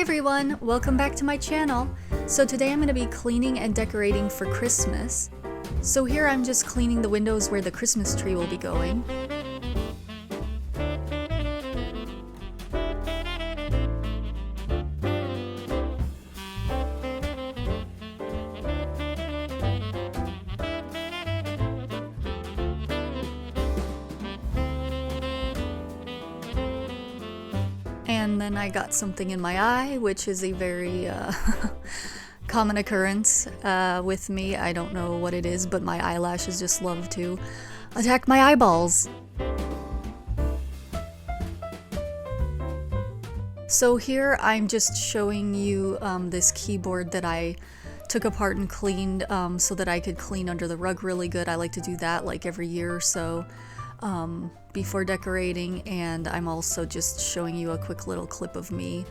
everyone, welcome back to my channel. So today I'm going to be cleaning and decorating for Christmas. So here I'm just cleaning the windows where the Christmas tree will be going. And then I got something in my eye, which is a very common occurrence with me. I don't know what it is, but my eyelashes just love to attack my eyeballs. So here I'm just showing you this keyboard that I took apart and cleaned so that I could clean under the rug really good. I like to do that like every year or so. Before decorating, and I'm also just showing you a quick little clip of me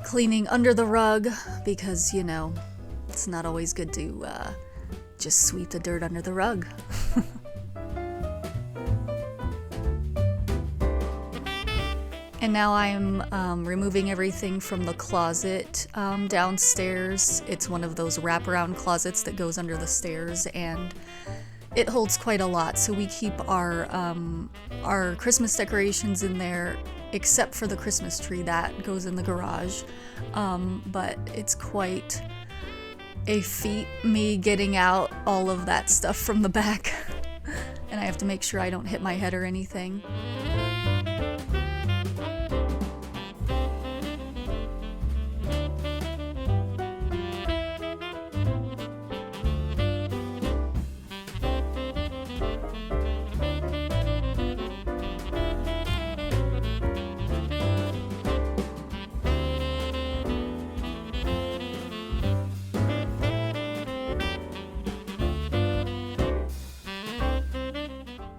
cleaning under the rug because, you know, it's not always good to just sweep the dirt under the rug. And now I'm removing everything from the closet downstairs. It's one of those wraparound closets that goes under the stairs, and it holds quite a lot, so we keep our Christmas decorations in there, except for the Christmas tree that goes in the garage. But it's quite a feat, me getting out all of that stuff from the back. And I have to make sure I don't hit my head or anything.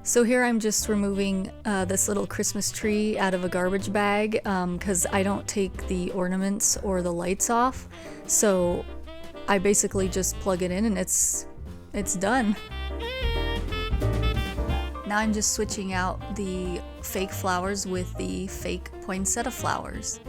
So here I'm just removing this little Christmas tree out of a garbage bag because I don't take the ornaments or the lights off. So I basically just plug it in and it's done. Now I'm just switching out the fake flowers with the fake poinsettia flowers.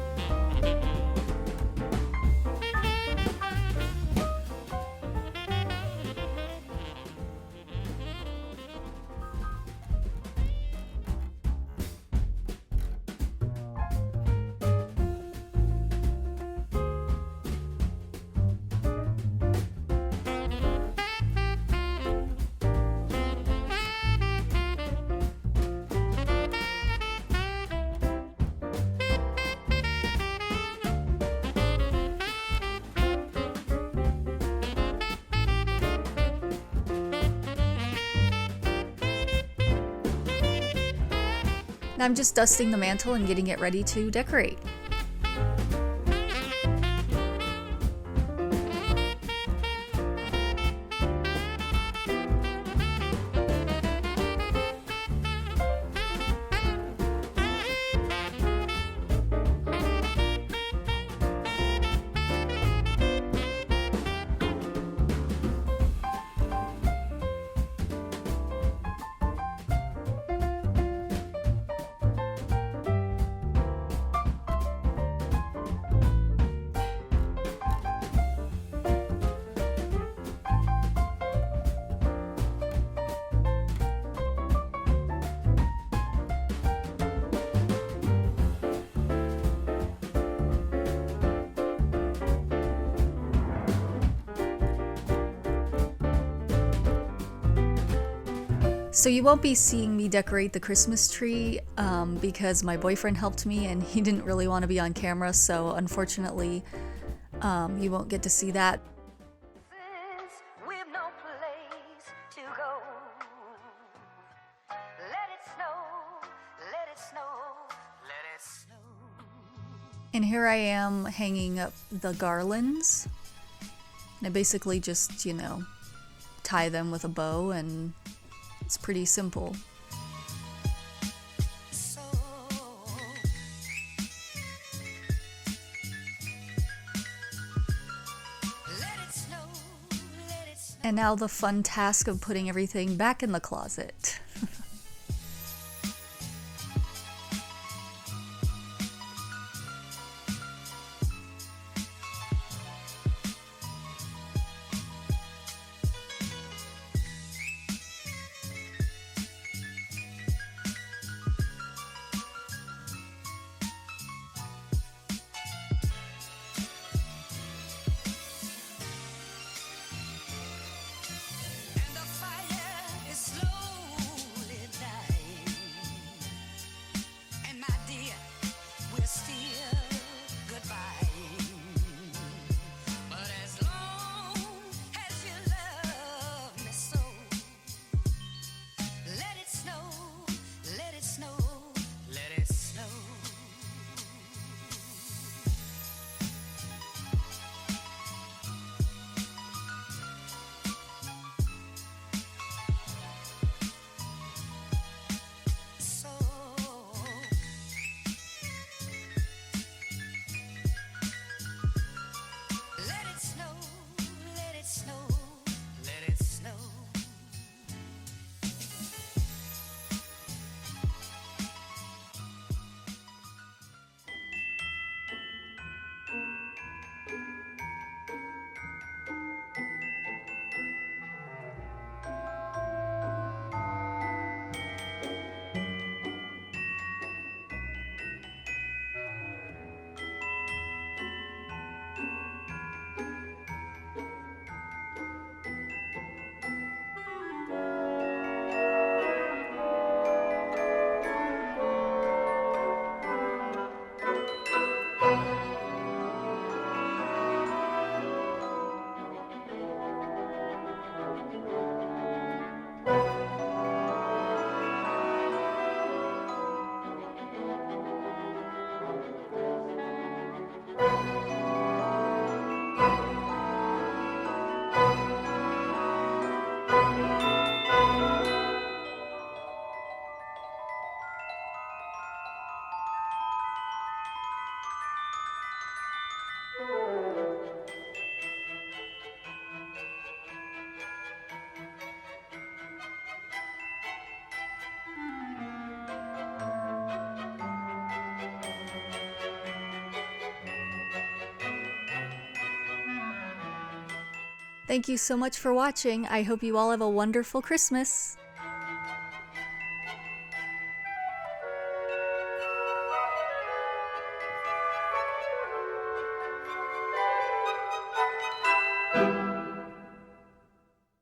Now I'm just dusting the mantle and getting it ready to decorate. So you won't be seeing me decorate the Christmas tree because my boyfriend helped me and he didn't really want to be on camera, so unfortunately you won't get to see that. And here I am hanging up the garlands. And I basically just, you know, tie them with a bow, and it's pretty simple. And now the fun task of putting everything back in the closet. Thank you so much for watching. I hope you all have a wonderful Christmas.